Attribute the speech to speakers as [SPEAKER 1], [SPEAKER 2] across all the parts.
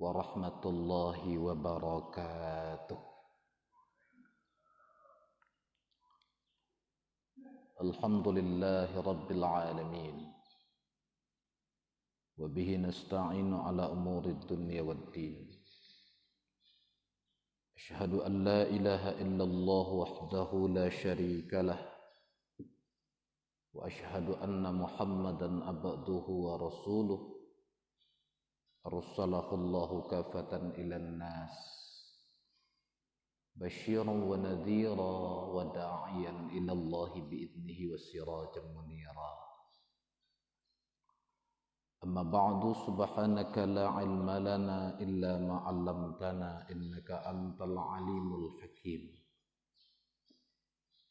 [SPEAKER 1] warahmatullahi wabarakatuh. Alhamdulillahi rabbil alamin. Wa bihi nasta'inu ala umuri dunya waddin. Ashhadu an la ilaha illallah wahdahu la syarika lah. Wa ashhadu anna Muhammadan abduhu wa rasuluh. Arsalahu Allahu kafatan ilan nas. Basyiran wa nadhira wa da'iyan ila Allah bi'idnihi wa sirajan munira. Amma ba'du, subhanaka la ilma lana illa ma 'allamtana innaka antal alimul hakim.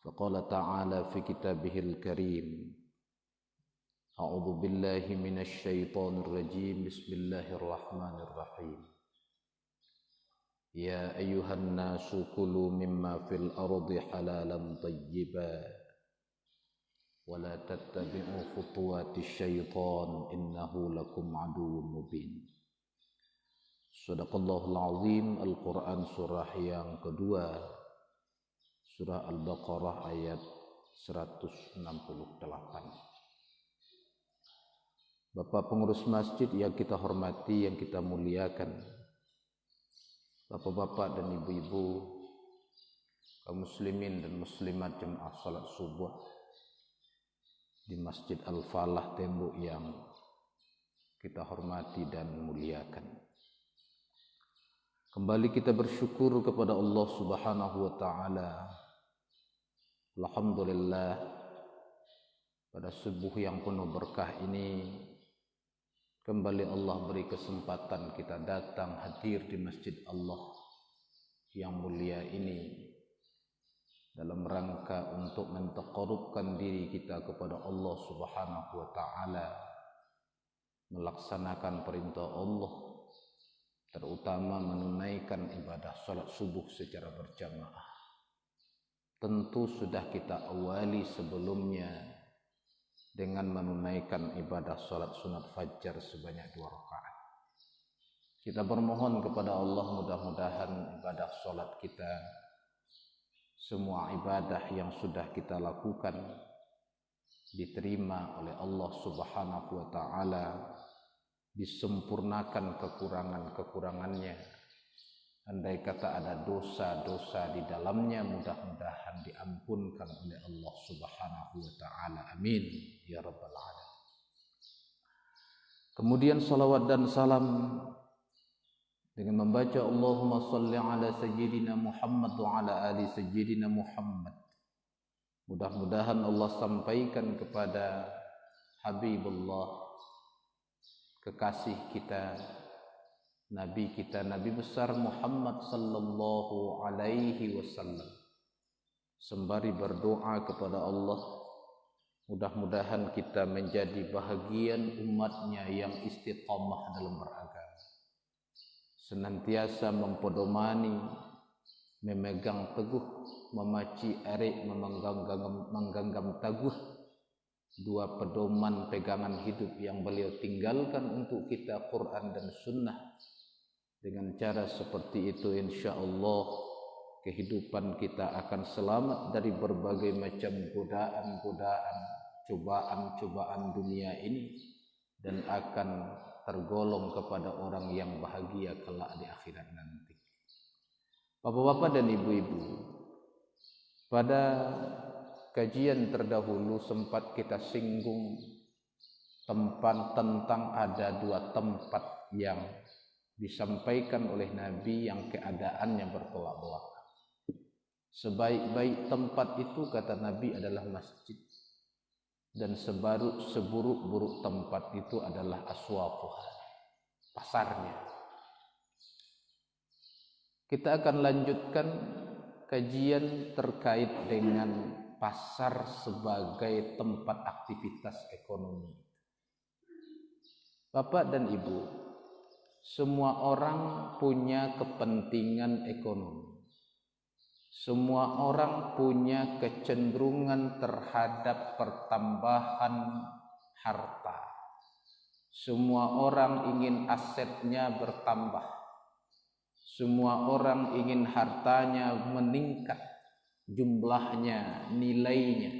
[SPEAKER 1] Faqala ta'ala fi kitabihil karim. A'udzu billahi minasy syaithanir rajim. Bismillahirrahmanirrahim. Ya ayyuhan nasu kulu mimma fil ardi halalan thayyiban wa la tattabi'u khutuwatis syaitan innahu lakum aduwwun mubin. Shadaqallahul azim. Al-Quran surah yang kedua, surah Al-Baqarah ayat 168. Bapak pengurus masjid yang kita hormati, yang kita muliakan, bapak-bapak dan ibu-ibu, kaum muslimin dan muslimat jemaah salat subuh di Masjid Al-Falah Tembok yang kita hormati dan muliakan. Kembali kita bersyukur kepada Allah Subhanahu wa taala. Alhamdulillah, pada subuh yang penuh berkah ini kembali Allah beri kesempatan kita datang hadir di masjid Allah yang mulia ini dalam rangka untuk mentaqarrubkan diri kita kepada Allah Subhanahu wa taala, melaksanakan perintah Allah, terutama menunaikan ibadah salat subuh secara berjamaah. Tentu sudah kita awali sebelumnya dengan menunaikan ibadah salat sunat fajar sebanyak 2 rakaat. Kita bermohon kepada Allah mudah-mudahan ibadah salat kita, semua ibadah yang sudah kita lakukan diterima oleh Allah Subhanahu wa taala, disempurnakan kekurangan-kekurangannya. Andai kata ada dosa-dosa di dalamnya, mudah-mudahan diampunkan oleh Allah Subhanahu wa taala. Amin ya rabbal alamin. Kemudian salawat dan salam dengan membaca Allahumma salli ala sayyidina Muhammad wa ala ali sayyidina Muhammad. Mudah-mudahan Allah sampaikan kepada Habibullah, kekasih kita, Nabi kita, Nabi besar Muhammad sallallahu alaihi wasallam, sembari berdoa kepada Allah, mudah-mudahan kita menjadi bahagian umatnya yang istiqamah dalam beragama, senantiasa mempedomani, memegang teguh, memaci arek, menggenggam teguh dua pedoman pegangan hidup yang beliau tinggalkan untuk kita, Quran dan Sunnah. Dengan cara seperti itu insya Allah kehidupan kita akan selamat dari berbagai macam godaan-godaan, cobaan-cobaan dunia ini, dan akan tergolong kepada orang yang bahagia kelak di akhirat nanti. Bapak-bapak dan ibu-ibu, pada kajian terdahulu sempat kita singgung tentang ada 2 tempat yang disampaikan oleh Nabi yang keadaannya bertolak belakang. Sebaik-baik tempat itu, kata Nabi, adalah masjid, dan seburuk-buruk tempat itu adalah aswaquha, pasarnya. Kita akan lanjutkan kajian terkait dengan pasar sebagai tempat aktivitas ekonomi. Bapak dan Ibu, semua orang punya kepentingan ekonomi. Semua orang punya kecenderungan terhadap pertambahan harta. Semua orang ingin asetnya bertambah. Semua orang ingin hartanya meningkat, jumlahnya, nilainya.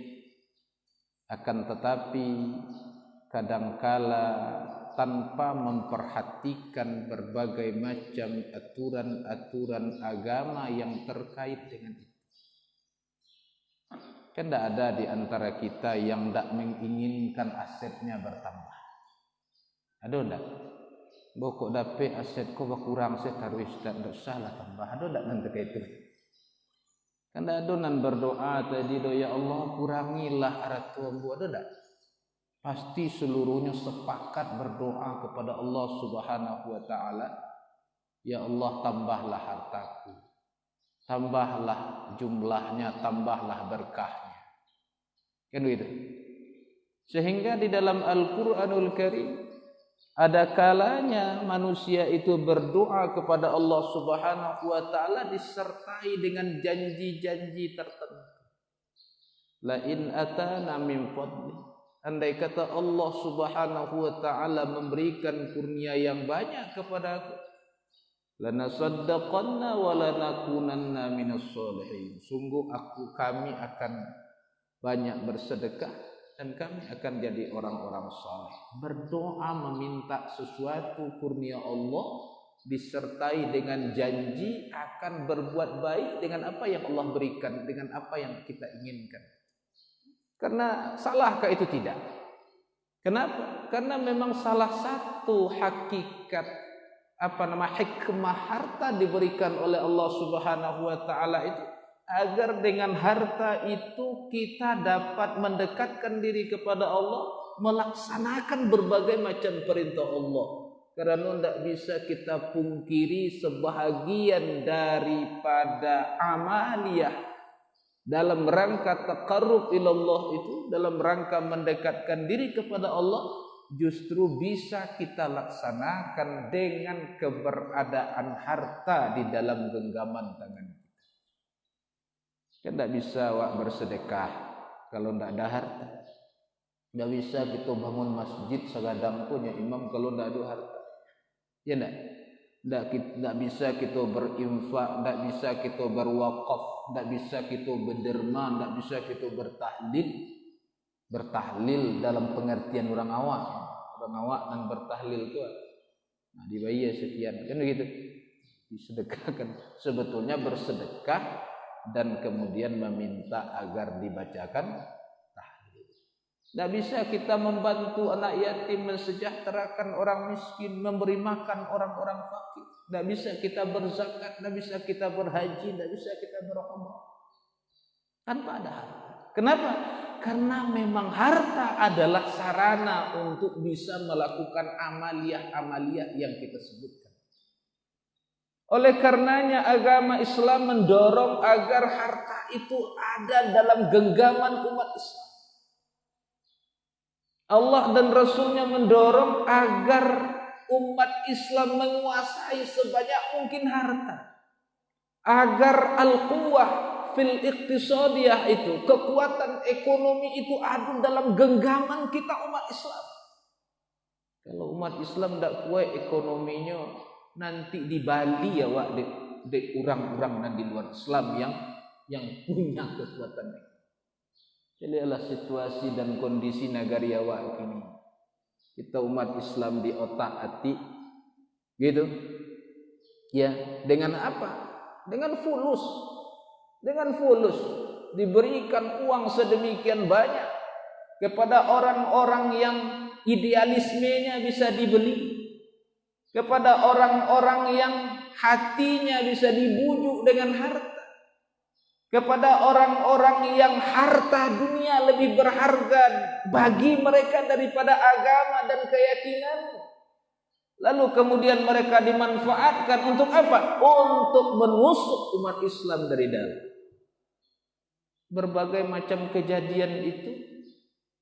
[SPEAKER 1] Akan tetapi kadangkala tanpa memperhatikan berbagai macam aturan-aturan agama yang terkait dengan itu. Kan tidak ada di antara kita yang tidak menginginkan asetnya bertambah. Ada tidak? Bokok dapat asetku berkurang, saya taruh tidak salah tambah. Ada tidak nanti kayak itu? Kan ada nan berdoa tadi, ya Allah kurangilah aratuambu. Ada tidak? Pasti seluruhnya sepakat berdoa kepada Allah Subhanahu wa taala, ya Allah tambahlah hartaku, tambahlah jumlahnya, tambahlah berkahnya. Kan begitu. Sehingga di dalam Al-Qur'anul Karim ada kalanya manusia itu berdoa kepada Allah Subhanahu wa taala disertai dengan janji-janji tertentu. La in atana min fadli. Andai kata Allah Subhanahu wa taala memberikan kurnia yang banyak kepadaku, lanasaddaqanna wa lanakunanna minas sholihin. Sungguh kami akan banyak bersedekah dan kami akan jadi orang-orang saleh. Berdoa meminta sesuatu kurnia Allah disertai dengan janji akan berbuat baik dengan apa yang Allah berikan, dengan apa yang kita inginkan. Karena salahkah itu? Tidak. Kenapa? Karena memang salah satu hakikat hikmah harta diberikan oleh Allah Subhanahu wa taala itu agar dengan harta itu kita dapat mendekatkan diri kepada Allah, melaksanakan berbagai macam perintah Allah. Karena tidak bisa kita pungkiri sebahagian daripada amaliyah dalam rangka taqarrub ilallah itu, dalam rangka mendekatkan diri kepada Allah, justru bisa kita laksanakan dengan keberadaan harta di dalam genggaman tangan kita. Kan tidak bisa bersedekah kalau tidak ada harta. Tidak bisa kita bangun masjid segadang punya imam kalau tidak ada harta. Ya tidak? Tidak bisa kita berinfak, tidak bisa kita berwakaf, tidak bisa kita berderma, tidak bisa kita bertahlil dalam pengertian orang awak. Orang awak yang bertahlil itu dibayar sekian, kan begitu? Disedekahkan. Sebetulnya bersedekah dan kemudian meminta agar dibacakan tahlil. Tidak bisa kita membantu anak yatim, mensejahterakan orang miskin, memberi makan orang-orang fakir. Tidak bisa kita berzakat, tidak bisa kita berhaji, tidak bisa kita berumrah tanpa ada harta. Kenapa? Karena memang harta adalah sarana untuk bisa melakukan amaliyah-amaliyah yang kita sebutkan. Oleh karenanya agama Islam mendorong agar harta itu ada dalam genggaman umat Islam. Allah dan Rasulnya mendorong agar umat Islam menguasai sebanyak mungkin harta. Agar al-quwwah fil iqtisadiyah itu, kekuatan ekonomi itu ada dalam genggaman kita umat Islam. Kalau umat Islam tidak kuat ekonominya, nanti di Bali ya de orang-orang di luar Islam yang punya kekuatan ekonomi. Jadi adalah situasi dan kondisi negara Jawa ini. Kita umat Islam di otak-atik gitu. Ya, dengan apa? Dengan fulus. Dengan fulus diberikan uang sedemikian banyak kepada orang-orang yang idealismenya bisa dibeli, kepada orang-orang yang hatinya bisa dibujuk dengan harta, kepada orang-orang yang harta dunia lebih berharga bagi mereka daripada agama dan keyakinan. Lalu kemudian mereka dimanfaatkan untuk apa? Untuk menusuk umat Islam dari dalam. Berbagai macam kejadian itu,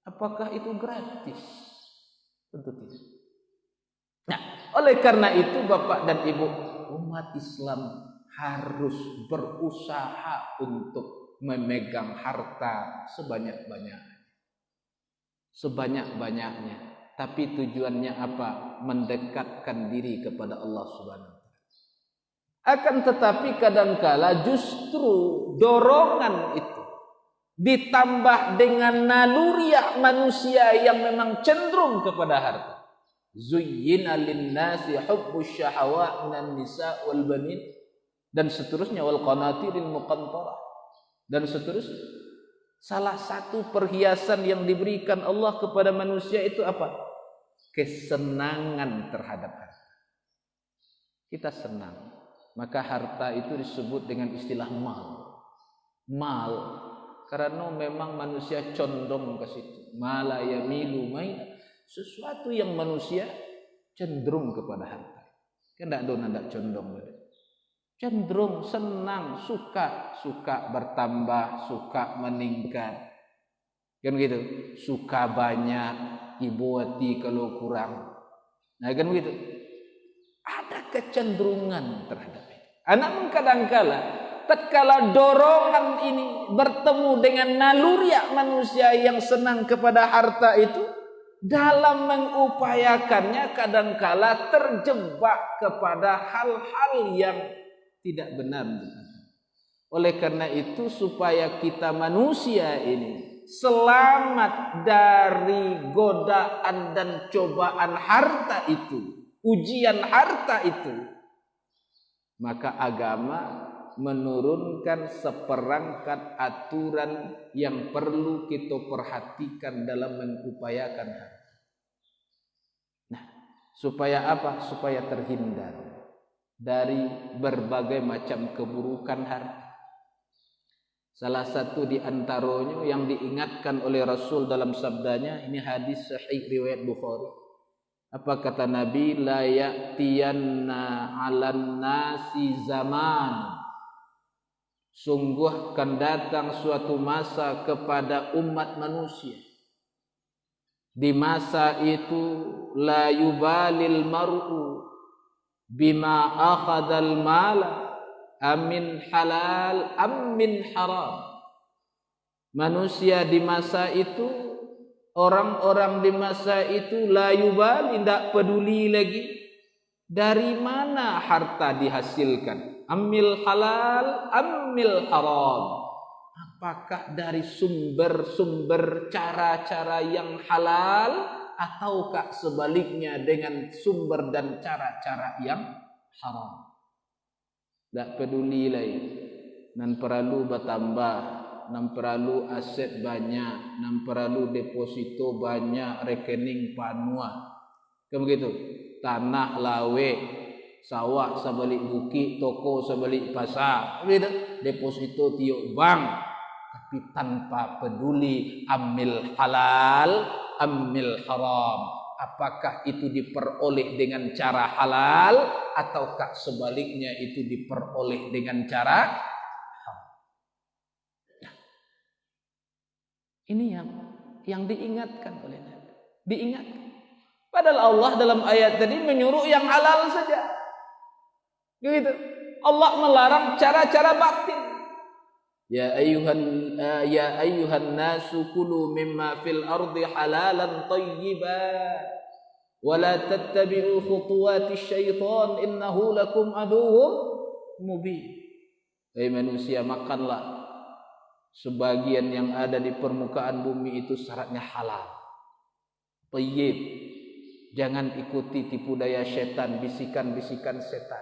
[SPEAKER 1] apakah itu gratis? Tentu tidak. Nah, oleh karena itu Bapak dan Ibu, umat Islam harus berusaha untuk memegang harta sebanyak-banyaknya. Sebanyak-banyaknya. Tapi tujuannya apa? Mendekatkan diri kepada Allah Subhanahu wa taala. Akan tetapi kadangkala justru dorongan itu ditambah dengan naluriah manusia yang memang cenderung kepada harta. Zuyyina lin-nasi hubbus syahawat minan nisa wal banin dan seterusnya, wal qanatiril muqantarah dan seterusnya. Salah satu perhiasan yang diberikan Allah kepada manusia itu apa? Kesenangan terhadap harta. Kita senang, maka harta itu disebut dengan istilah mal. Mal, karena memang manusia condong ke situ. Mala yamilu maina, sesuatu yang manusia cenderung kepada harta. Kan ndak dona ndak condong. Cenderung, senang, suka bertambah, suka meningkat. Kan gitu. Suka banyak, ibu hati kalau kurang. Nah kan begitu. Ada kecenderungan terhadap itu. Namun kadangkala tatkala dorongan ini bertemu dengan naluriah manusia yang senang kepada harta itu, dalam mengupayakannya kadangkala terjebak kepada hal-hal yang tidak benar. Oleh karena itu, supaya kita manusia ini selamat dari godaan dan cobaan harta itu, ujian harta itu, maka agama menurunkan seperangkat aturan yang perlu kita perhatikan dalam mengupayakan harta. Nah, supaya apa? Supaya terhindar dari berbagai macam keburukan harta. Salah satu di antaranya yang diingatkan oleh Rasul dalam sabdanya, ini hadis sahih riwayat Bukhari. Apa kata Nabi? La ya'tiyanna 'alan nasi zaman. Sungguh akan datang suatu masa kepada umat manusia. Di masa itu la yubalil mar'u bima akhadal mala amin halal amin haram. Manusia di masa itu, orang-orang di masa itu la yubal, tidak peduli lagi dari mana harta dihasilkan, amil halal amil haram, apakah dari sumber-sumber cara-cara yang halal ataukah sebaliknya dengan sumber dan cara-cara yang haram. Tak peduli lagi. Nan perlu bertambah, nan perlu aset banyak, nan perlu deposito banyak, rekening panua. Kan begitu? Tanah lawe, sawah sebalik bukit, toko sebalik pasar. Begitu? Deposito tiuk bank, tapi tanpa peduli amil halal amil haram, apakah itu diperoleh dengan cara halal ataukah sebaliknya itu diperoleh dengan cara haram. Nah, ini yang diingatkan oleh Nabi. Diingatkan. Padahal Allah dalam ayat tadi menyuruh yang halal saja. Gitu. Allah melarang cara-cara batil. Ya ayyuhan nasu kulu mimma fil ardi halalan tayyiban wa la tattabi'u khutuwatis syaitan innahu lakum aduwwum mubin. Hai manusia, makanlah sebagian yang ada di permukaan bumi itu syaratnya halal, tayyib. Jangan ikuti tipu daya setan, bisikan-bisikan setan.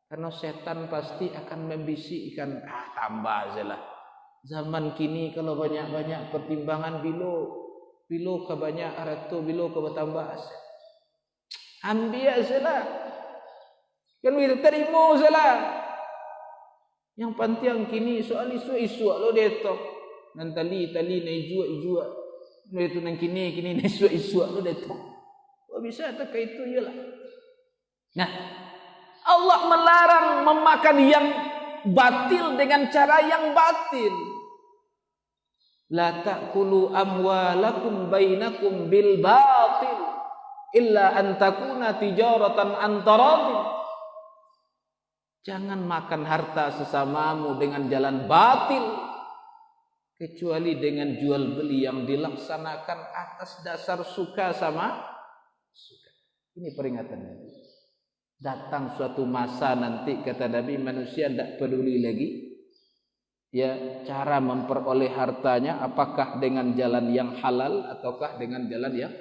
[SPEAKER 1] Karena setan pasti akan membisikkan, tambah saja lah. Zaman kini kalau banyak-banyak pertimbangan bilo ke banyak arato, bilo ke bertambah aset. Ambil saja. Kan kita terima saja. Yang penting kini soal isu lo detok. Nan tali na ijua. Itu nan kini na isu lo detok. Oh bisa tak itu yalah. Nah, Allah melarang memakan yang batil dengan cara yang batil. La ta'kulu amwalakum bainakum bil batil illa an takuna tijaratan an taradin. Jangan makan harta sesamamu dengan jalan batil kecuali dengan jual beli yang dilaksanakan atas dasar suka sama suka. Ini peringatannya. Datang suatu masa nanti, kata Nabi, manusia tidak peduli lagi ya cara memperoleh hartanya, apakah dengan jalan yang halal ataukah dengan jalan yang.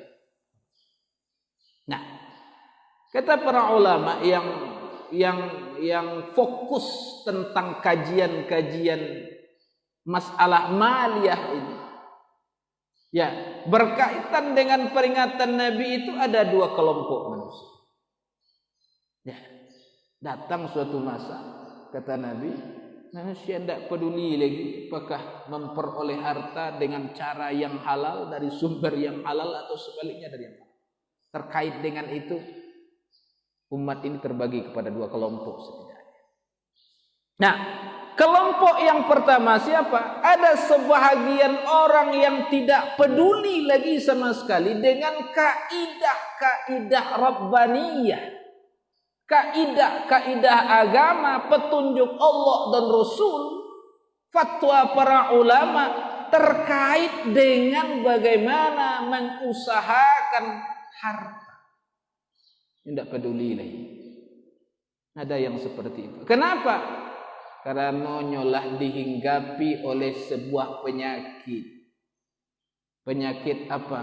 [SPEAKER 1] Nah, kata para ulama yang fokus tentang kajian-kajian masalah maliyah ini, ya, berkaitan dengan peringatan Nabi itu ada dua kelompok manusia. Ya, datang suatu masa, kata Nabi, manusia tidak peduli lagi apakah memperoleh harta dengan cara yang halal, dari sumber yang halal, atau sebaliknya dari yang halal. Terkait dengan itu, umat ini terbagi kepada dua kelompok setidaknya. Nah, kelompok yang pertama siapa? Ada sebahagian orang yang tidak peduli lagi sama sekali dengan kaidah-kaidah Rabbaniyah, kaidah-kaidah agama, petunjuk Allah dan Rasul, fatwa para ulama terkait dengan bagaimana mengusahakan harta. Tidak peduli lagi. Ada yang seperti itu. Kenapa? Karena nyolah dihinggapi oleh sebuah penyakit. Penyakit apa?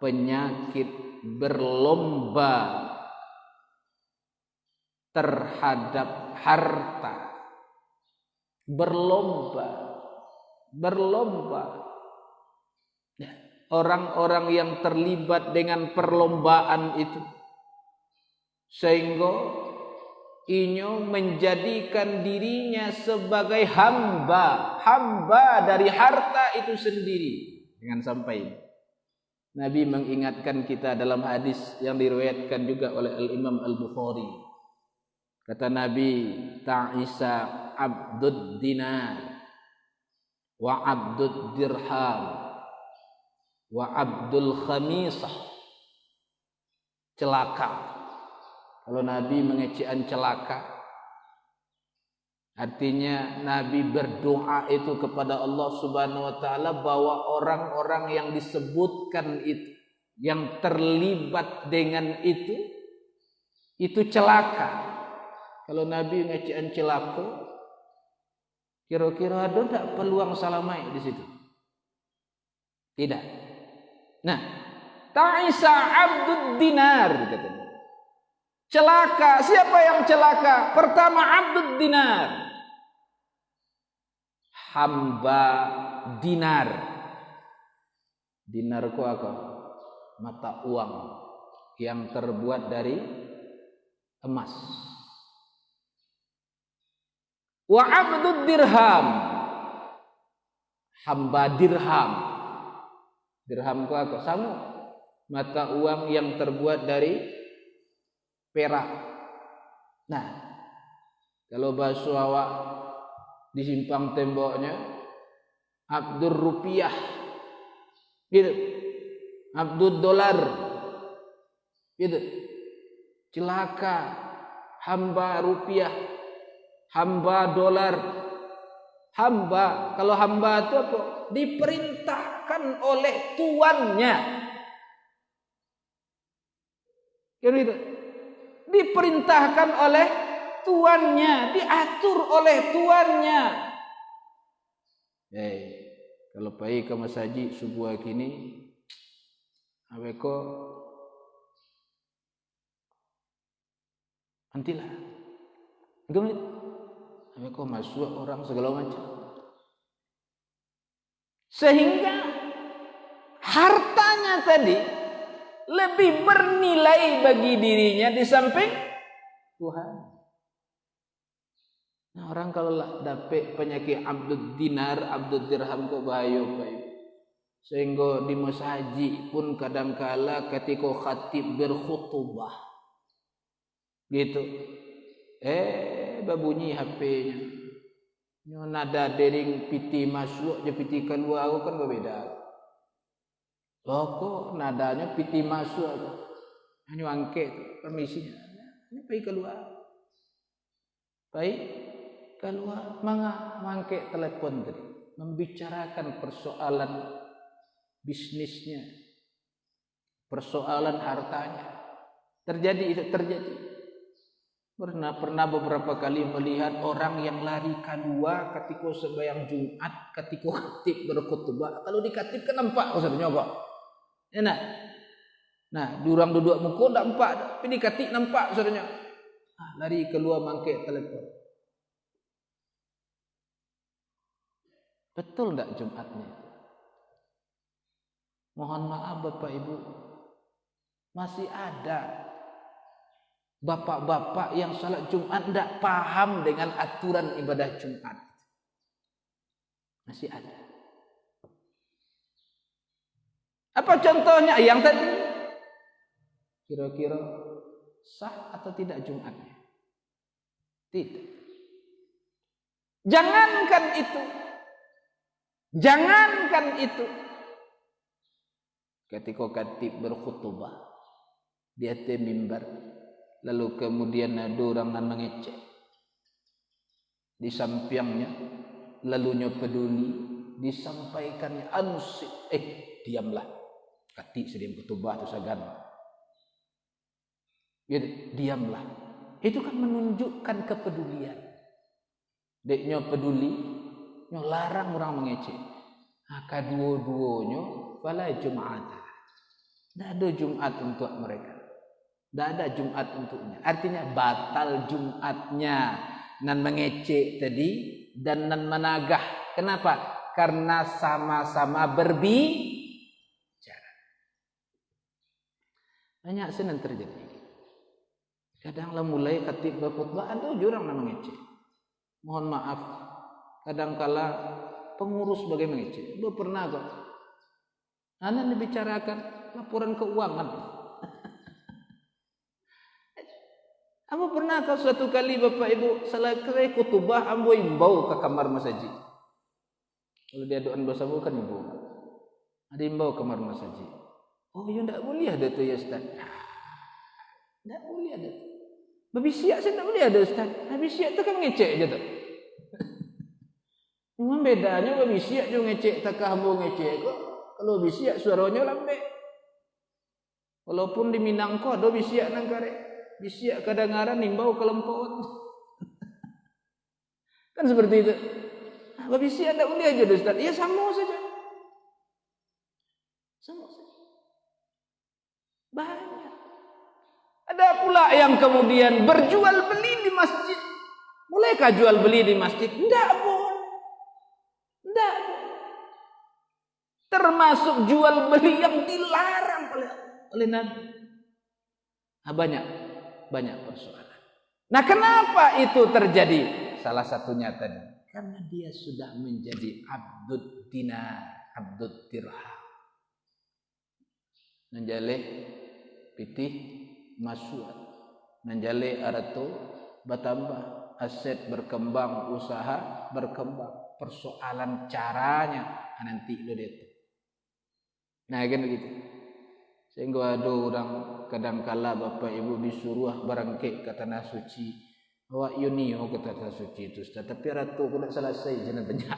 [SPEAKER 1] Penyakit berlomba terhadap harta. Berlomba. Ya, orang-orang yang terlibat dengan perlombaan itu, sehingga inyo menjadikan dirinya sebagai hamba dari harta itu sendiri. Dengan sampai Nabi mengingatkan kita dalam hadis yang diriwayatkan juga oleh Al-Imam Al-Bukhari. Kata Nabi, ta'isa abdud dinar wa abdud dirham wa abdul khamisah. Celaka. Kalau Nabi mengecekkan celaka, artinya Nabi berdoa itu kepada Allah Subhanahu wa taala bahwa orang-orang yang disebutkan itu, yang terlibat dengan itu celaka. Kalau Nabi mengecekkan celaka, kira-kira ada tak peluang salamai di situ? Tidak. Nah, ta'isa abdud dinar, katanya. Celaka. Siapa yang celaka? Pertama, abdud dinar, hamba dinar. Dinar itu apa? Mata uang yang terbuat dari emas. Wa abdud dirham, hamba dirham. Dirham itu apa? Sama, mata uang yang terbuat dari perak. Nah, kalau bahasa awak di simpang temboknya, abdur rupiah, gitu, abdur dolar, gitu. Celaka hamba rupiah, hamba dolar. Hamba, kalau hamba itu apa? Diperintahkan oleh tuannya. Gitu. Diperintahkan oleh tuannya, diatur oleh tuannya. Kalau pergi ke masjid subuh kini, aweko antilah, gimana? Aweko masuk orang segala macam, sehingga hartanya tadi lebih bernilai bagi dirinya di samping Tuhan. Nah, orang kalau dapat penyakit abdud dinar, abdud dirham kok bahaya. Sehingga di masjid pun kadangkala ketika khatib berkhutbah gitu, berbunyi HP-nya. Nada dering piti masuk je piti keluar kan berbeda. Kok nadanya piti masuk, hanya angket permisinya, ini pergi keluar, mangke telepon tadi, membicarakan persoalan bisnisnya, persoalan hartanya, terjadi. Pernah beberapa kali melihat orang yang lari kedua ketika sembahyang Jumat, ketika khatib berkhutbah. Kalau dikhatibkan nampak maksudnya apa? Enak. Nah, diorang duduk muka tak nampak, tapi dikhatib nampak maksudnya. Lari keluar mangkik telepon. Betul tak Jumatnya? Mohon maaf Bapak Ibu, masih ada bapak-bapak yang salat Jumat tidak paham dengan aturan ibadah Jumat. Masih ada. Apa contohnya yang tadi? Kira-kira sah atau tidak Jumatnya? Tidak. Jangankan itu. Jangankan itu. Ketika khatib berkhutbah di atas mimbar, lalu kemudian ada orang yang mengecek di sampingnya, lalunya peduli, disampaikannya ansi, diamlah, kati sedang khutbah tu sagan, diamlah, itu kan menunjukkan kepedulian, deknya peduli, nyo larang orang mengecek, kedua-duanya, fala Jum'ata, tidak ada Jumat untuk mereka. Tidak ada Jumat untuknya. Artinya batal Jumatnya. Nan mengecek tadi dan nan menagah. Kenapa? Karena sama-sama berbicara. Banyak senang terjadi. Kadang-kadang mulai khatib berkhutbah ada orang yang mengecek. Mohon maaf. Kadang-kala pengurus bagai mengecek. Lu pernah kok? Anak dibicarakan laporan keuangan. Apa pernah kau suatu kali Bapak Ibu selesai khutbah ambo imbau ke kamar masjid. Kalau dia doan bahasa kan imbau. Ada imbau ke kamar masjid. Oh, ya ndak boleh ada tu ya Ustaz. Ndak boleh ada. Babisiak saya tak boleh ada Ustaz. Babisiak tu kan ngecek je tu. Cuma bedanya babisiak je ngecek tak ambo ngecek kok. Kalau babisiak suaranya lembek. Walaupun di Minang kok ada babisiak nang karek. Bisiak kedengaran nimbau kelempauan. Kan seperti itu. Bisiak tak boleh aja Ustaz. Ya sama saja. Sama saja. Banyak. Ada pula yang kemudian berjual beli di masjid. Bolehkah jual beli di masjid? Tidak boleh. Tidak boleh. Termasuk jual beli yang dilarang oleh Nabi. Banyak persoalan. Nah, kenapa itu terjadi? Salah satunya tadi, karena dia sudah menjadi abdud dinar, abdud dirham. Menjale pitih masuat, menjale aratu bertambah, aset berkembang, usaha berkembang. Persoalan caranya nanti lo itu. Nah, kan begitu. Sehingga ada orang kadang-kala Bapak Ibu disuruh berangkit ke tanah suci. Awak yunio ke tanah suci itu Ustaz. Tapi ratu aku nak selesai jangan banyak.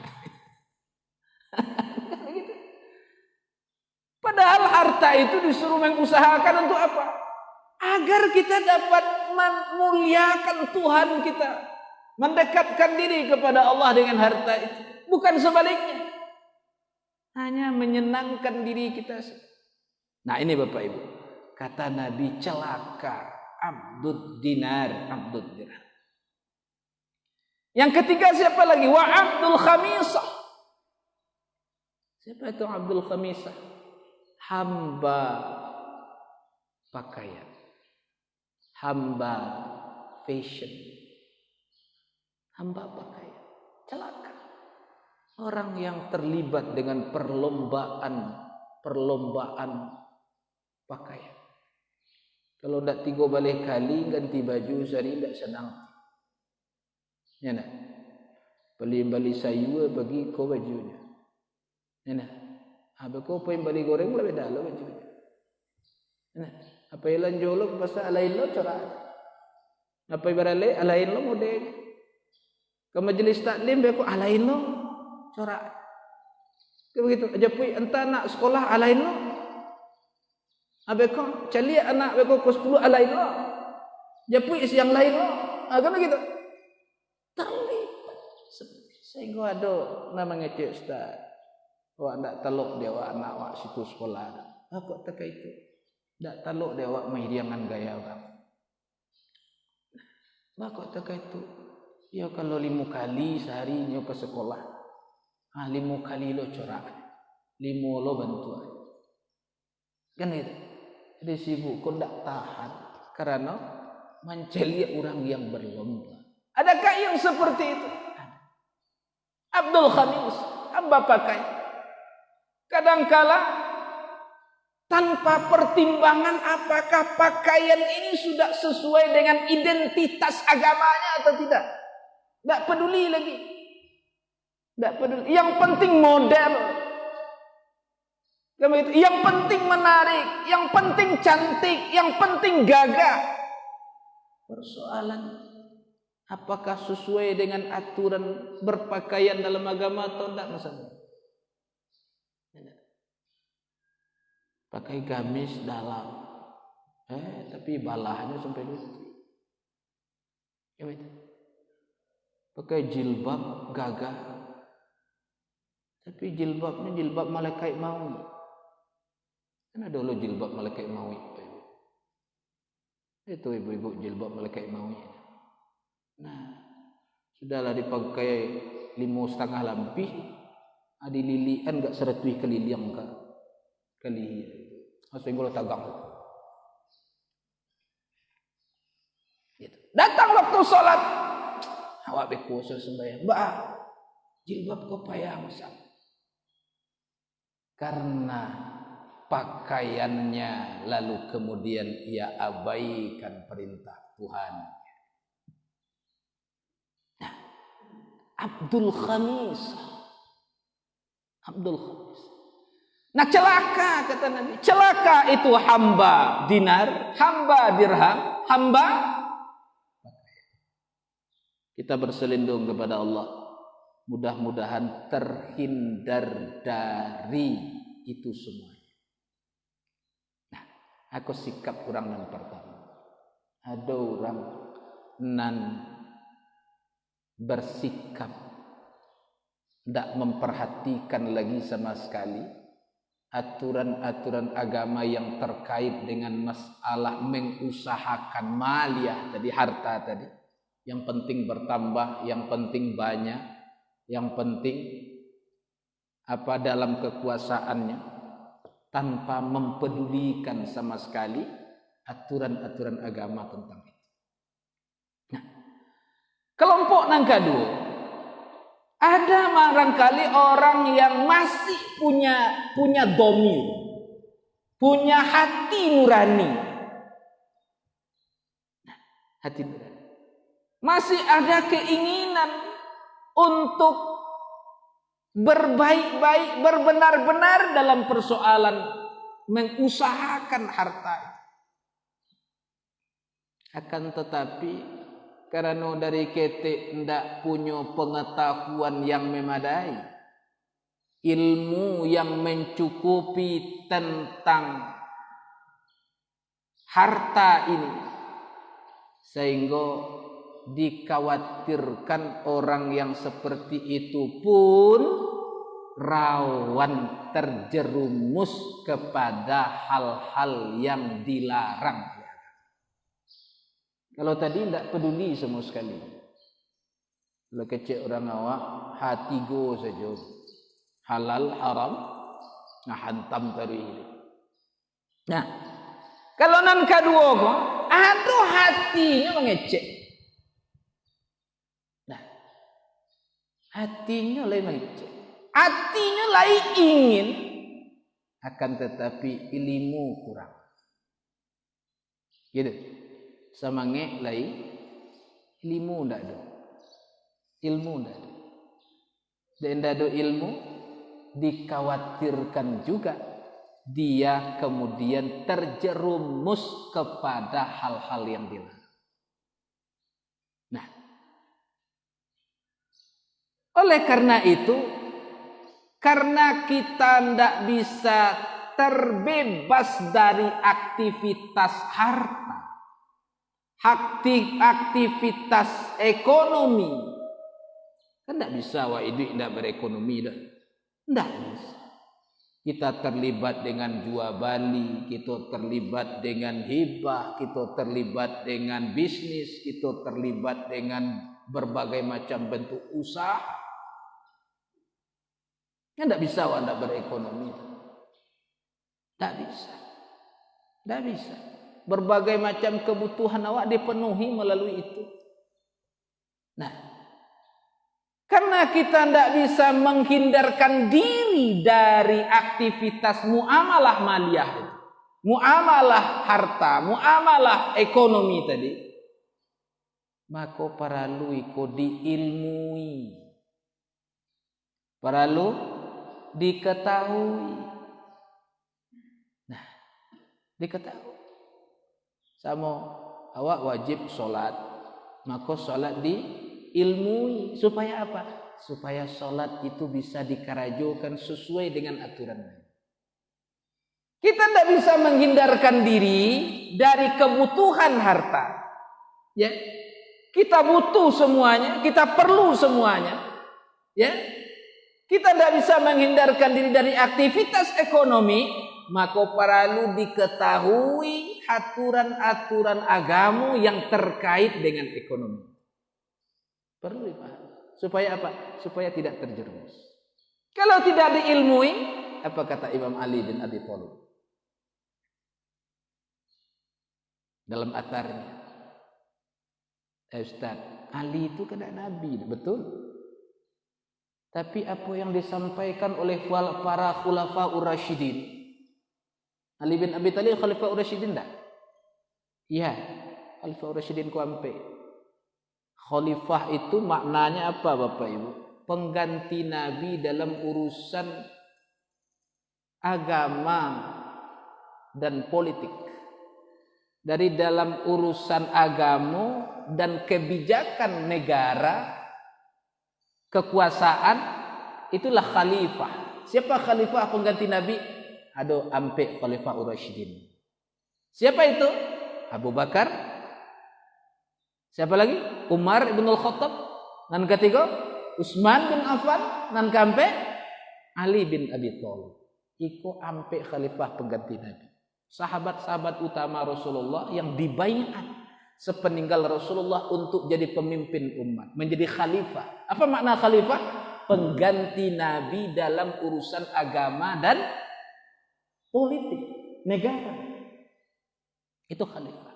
[SPEAKER 1] Padahal harta itu disuruh mengusahakan untuk apa? Agar kita dapat memuliakan Tuhan kita. Mendekatkan diri kepada Allah dengan harta itu. Bukan sebaliknya. Hanya menyenangkan diri kita sendiri. Nah ini Bapak Ibu, kata Nabi celaka abdud dinar, abdud dirham. Yang ketiga siapa lagi? Wa abdul khamisah. Siapa itu abdul khamisah? Hamba pakaian, hamba fashion, hamba pakaian. Celaka. Orang yang terlibat dengan perlombaan pakaian. Kalau tidak 3 balik kali ganti baju sehari tidak senang. Ya nak. Beli sayur bagi kau bajunya. Ya nak. Apa kau pengen beli goreng lebih dah lo bajunya. Ya nak. Apa yang jolok pasal alain lo corak. Apa ibarale alain lo model. Ke majelis taklim beku alain lo corak. Begitu aja pui entah nak sekolah alain lo. Abeko cali anak beko ke 10 alain lo. Japui isi yang lain lo. kan gitu. Terlibat. Sehingga ada namanya cik ustaz. Wak ndak teluk dia wak anak wak situ sekolah. Apa tak itu? Ndak teluk dia wak mahiriangan gaya orang. Bakok tak itu. Ya kalau 5 kali sehari nyo ke sekolah. 5 kali lo corak. 5 lo bantuan. Kan itu. Jadi sibuk kok ndak tahan karena menceli orang yang berlomba. Adakah yang seperti itu? Abdul Khamis, hamba pakai. Kadangkala tanpa pertimbangan apakah pakaian ini sudah sesuai dengan identitas agamanya atau tidak. Tidak peduli lagi. Tidak peduli. Yang penting model. Yang penting menarik. Yang penting cantik. Yang penting gagah. Persoalan apakah sesuai dengan aturan berpakaian dalam agama atau tidak masalah. Pakai gamis dalam, tapi balahnya sampai gitu. Pakai jilbab gagah, tapi jilbabnya jilbab malaikat maui. Kan ada lo jilbab malaikat maui. Itu ibu-ibu jilbab malaikat maui. Nah, sudahlah dipakai 5,5 lebih, adi lilian gak seretui keliliang kali. Sehingga lo tagang. Gitu. Datang waktu sholat, awak bekuasa sembahyang. Mbak, jilbab kau payah masam. Karena pakaiannya lalu kemudian ia abaikan perintah Tuhan. Nah, Abdul Khamis. Nah, celaka kata Nabi. Celaka itu hamba dinar, hamba dirham, hamba. Kita berselindung kepada Allah. Mudah-mudahan terhindar dari itu semua. Nah, aku sikap orang yang pertama. Ada orang nan bersikap tidak memperhatikan lagi sama sekali aturan-aturan agama yang terkait dengan masalah mengusahakan maliyah tadi, harta tadi, yang penting bertambah, yang penting banyak, yang penting apa dalam kekuasaannya, tanpa mempedulikan sama sekali aturan-aturan agama tentang itu. Nah, kelompok yang kedua, ada barangkali orang yang masih punya dhamir, punya hati nurani. Nah, hati nurani. Masih ada keinginan untuk berbaik-baik, berbenar-benar dalam persoalan mengusahakan harta. Akan tetapi karena dari kita tidak punya pengetahuan yang memadai, ilmu yang mencukupi tentang harta ini, sehingga dikhawatirkan orang yang seperti itu pun rawan terjerumus kepada hal-hal yang dilarang. Kalau tadi tidak peduli sama sekali. Kalau kecil orang awak, hati go saja. Halal, haram, ngahantam tadi. Nah, kalau nan kedua ko, ada hatinya mengecek. Nah, hatinya lain mengecek. Hatinya lain ingin, akan tetapi ilmu kurang. Gitu. Sama nge lain ilmu ndak ada. Ilmu ndak ada. Dan ndak ada ilmu, dikhawatirkan juga dia kemudian terjerumus kepada hal-hal yang dilarang. Nah, oleh karena itu, karena kita ndak bisa terbebas dari aktivitas harta, aktivitas ekonomi. Kan tidak bisa itu tidak berekonomi dah. Tidak bisa. Kita terlibat dengan jual beli, kita terlibat dengan hibah, kita terlibat dengan bisnis, kita terlibat dengan berbagai macam bentuk usaha. Kan tidak bisa Anda berekonomi. Tak bisa. Tak bisa. Berbagai macam kebutuhan awak dipenuhi melalui itu. Nah, karena kita tidak bisa menghindarkan diri dari aktivitas muamalah maliyah, muamalah harta, muamalah ekonomi tadi, maka perlu iko diilmui, perlu diketahui. Nah, diketahui. Sama awak wajib sholat, maka sholat diilmui. Supaya apa? Supaya sholat itu bisa dikarajokan sesuai dengan aturan. Kita tidak bisa menghindarkan diri dari kebutuhan harta. Ya, kita butuh semuanya, kita perlu semuanya. Ya, kita tidak bisa menghindarkan diri dari aktivitas ekonomi. Maka perlu diketahui aturan-aturan agama yang terkait dengan ekonomi. Perlu dipahami. Supaya apa? Supaya tidak terjerumus. Kalau tidak diilmui, apa kata Imam Ali bin Abi Thalib dalam atharnya? Ustaz, Ali itu kan Nabi, betul? Tapi apa yang disampaikan oleh para khulafaur rasyidin? Ali bin Abi Thalib Khalifah Rasyidin tak? Iya, Khalifah Rasyidin ku ampe. Khalifah itu maknanya apa Bapak Ibu? Pengganti Nabi dalam urusan agama dan politik. Dari dalam urusan agama dan kebijakan negara, kekuasaan, itulah khalifah. Siapa khalifah pengganti Nabi? Ada ampe Khalifah Rasyidin. Siapa itu? Abu Bakar. Siapa lagi? Umar ibn al-Khattab. Dan ketiga Utsman bin Affan. Dan keempat Ali bin Abi Thalib. Iko ampe khalifah pengganti Nabi. Sahabat-sahabat utama Rasulullah yang dibaiat sepeninggal Rasulullah untuk jadi pemimpin umat, menjadi khalifah. Apa makna khalifah? Pengganti Nabi dalam urusan agama dan politik negara. Itu khalifah.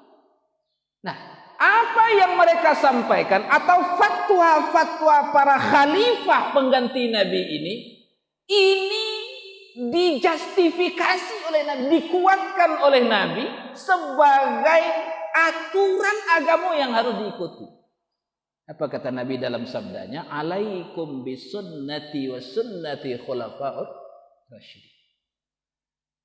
[SPEAKER 1] Nah, apa yang mereka sampaikan atau fatwa-fatwa para khalifah pengganti Nabi ini dijustifikasi oleh Nabi, dikuatkan oleh Nabi sebagai aturan agama yang harus diikuti. Apa kata Nabi dalam sabdanya? Alaikum bisunnati wa sunnati khulafaur rasyidin.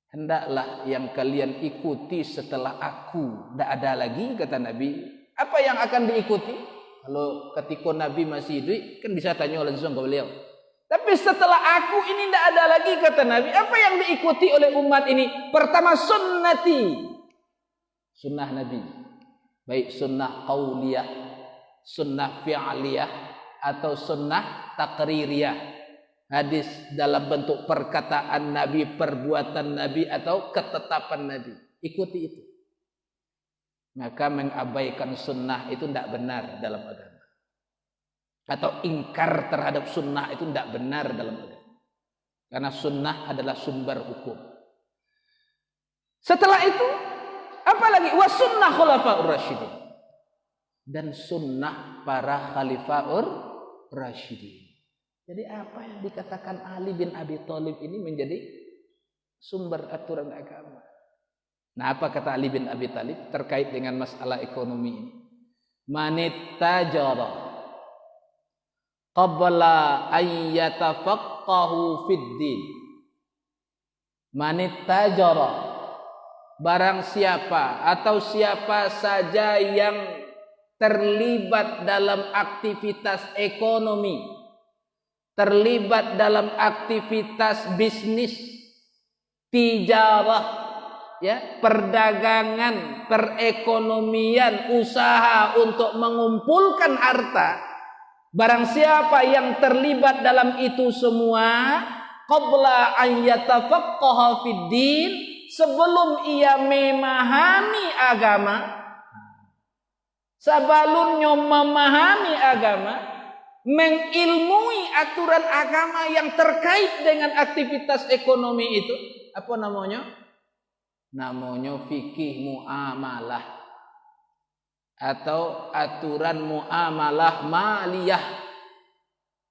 [SPEAKER 1] Hendaklah yang kalian ikuti setelah aku. Tidak ada lagi kata Nabi. Apa yang akan diikuti? Kalau ketika Nabi masih hidup kan bisa tanya langsung ke beliau. Tapi setelah aku ini tidak ada lagi kata Nabi. Apa yang diikuti oleh umat ini? Pertama sunnati. Sunnah Nabi. Baik sunnah qauliyah, sunnah fi'liyah atau sunnah taqririyah. Hadis dalam bentuk perkataan Nabi, perbuatan Nabi atau ketetapan Nabi. Ikuti itu. Maka mengabaikan sunnah itu tidak benar dalam agama. Atau ingkar terhadap sunnah itu tidak benar dalam agama. Karena sunnah adalah sumber hukum. Setelah itu, apa lagi? Wa sunnah khulafaur rasyidin. Dan sunnah para khalifaur rasyidin. Jadi apa yang dikatakan Ali bin Abi Thalib ini menjadi sumber aturan agama. Nah, apa kata Ali bin Abi Thalib terkait dengan masalah ekonomi ini? Manittajara qabla an yatafaqahu fid din. Manittajara, barang siapa atau siapa saja yang terlibat dalam aktivitas ekonomi, terlibat dalam aktivitas bisnis, tijarah, ya, perdagangan, perekonomian, usaha untuk mengumpulkan harta, barang siapa yang terlibat dalam itu semua, qabla an yatafaqqaha fid din, sebelum ia memahami agama, sebelumnya memahami agama, mengilmui aturan agama yang terkait dengan aktivitas ekonomi itu, apa namanya? Namanya fikih muamalah atau aturan muamalah maliyah.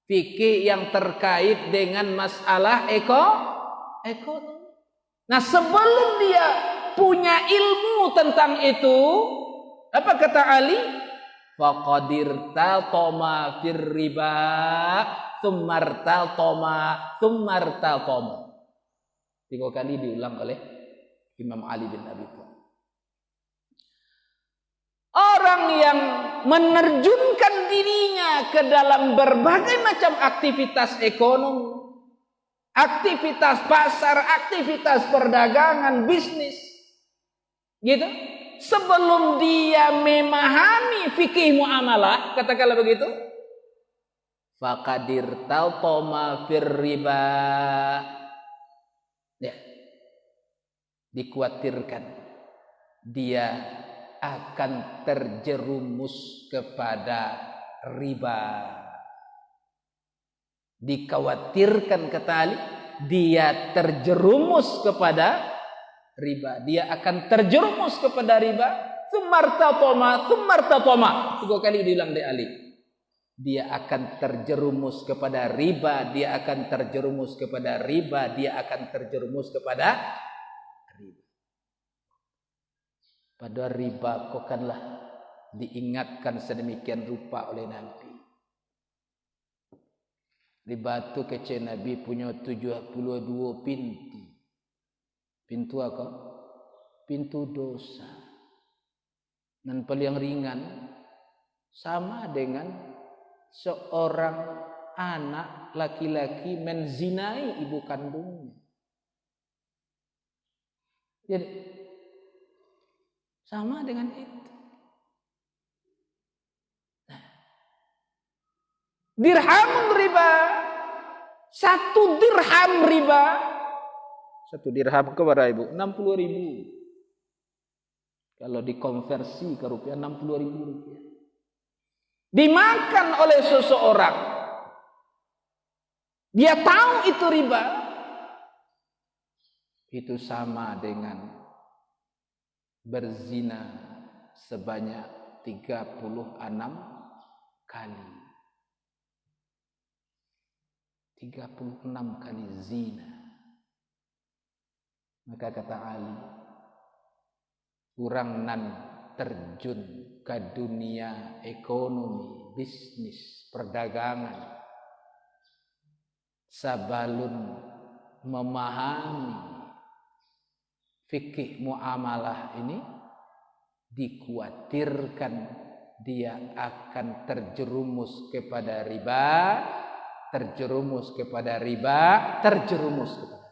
[SPEAKER 1] Fikih yang terkait dengan masalah ekonomi. Nah, sebelum dia punya ilmu tentang itu, apa kata Ali? Faqadir taltoma fir riba tsummartaltoma. 3 kali diulang oleh Imam Ali bin Abi Thalib. Orang yang menerjunkan dirinya ke dalam berbagai macam aktivitas ekonomi, aktivitas pasar, aktivitas perdagangan, bisnis, gitu. Sebelum dia memahami fikih muamalah, katakanlah begitu, faqadir taltoma fir riba, ya, dikhawatirkan dia akan terjerumus kepada riba. Dikhawatirkan kata Ali, dia terjerumus kepada riba. Dia akan terjerumus kepada riba. Tsummartatoma. 3 kali diulang oleh Ali. Dia akan terjerumus kepada riba. Dia akan terjerumus kepada riba. Dia akan terjerumus kepada riba. Padahal riba bukanlah diingatkan sedemikian rupa oleh Nabi. Riba itu kecil Nabi punya 72 pintu. Pintu apa? Pintu dosa. Dan paling ringan sama dengan seorang anak laki-laki menzinai ibu kandungnya. Jadi sama dengan itu. Nah, dirham riba, 1 dirham riba, 1 dirham ke berapa ibu? 60.000. Kalau dikonversi ke rupiah 60.000 rupiah. Dimakan oleh seseorang, dia tahu itu riba, itu sama dengan berzina sebanyak 36 kali. 36 kali zina. Maka kata Ali, kurang nan terjun ke dunia ekonomi, bisnis, perdagangan, sabalun memahami fikih muamalah ini, dikhawatirkan dia akan terjerumus kepada riba, terjerumus kepada riba, terjerumus kepada riba.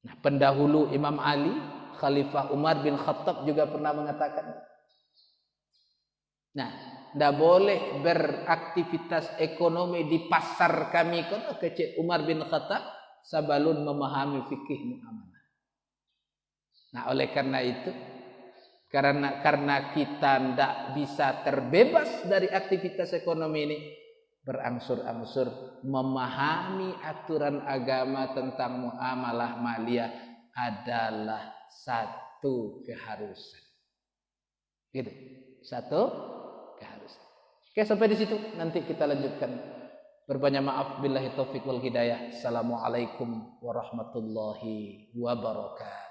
[SPEAKER 1] Nah, pendahulu Imam Ali, Khalifah Umar bin Khattab juga pernah mengatakan, nah, tidak boleh beraktivitas ekonomi di pasar kami kota kecil Umar bin Khattab sabalun memahami fikih muamalah. Nah, oleh karena itu, karena kita tidak bisa terbebas dari aktivitas ekonomi ini, berangsur-angsur memahami aturan agama tentang muamalah maliyah adalah satu keharusan. Gitu, satu keharusan. Oke, sampai di situ. Nanti kita lanjutkan. Berbanyak maaf, billahi taufiq wal hidayah. Assalamualaikum warahmatullahi wabarakatuh.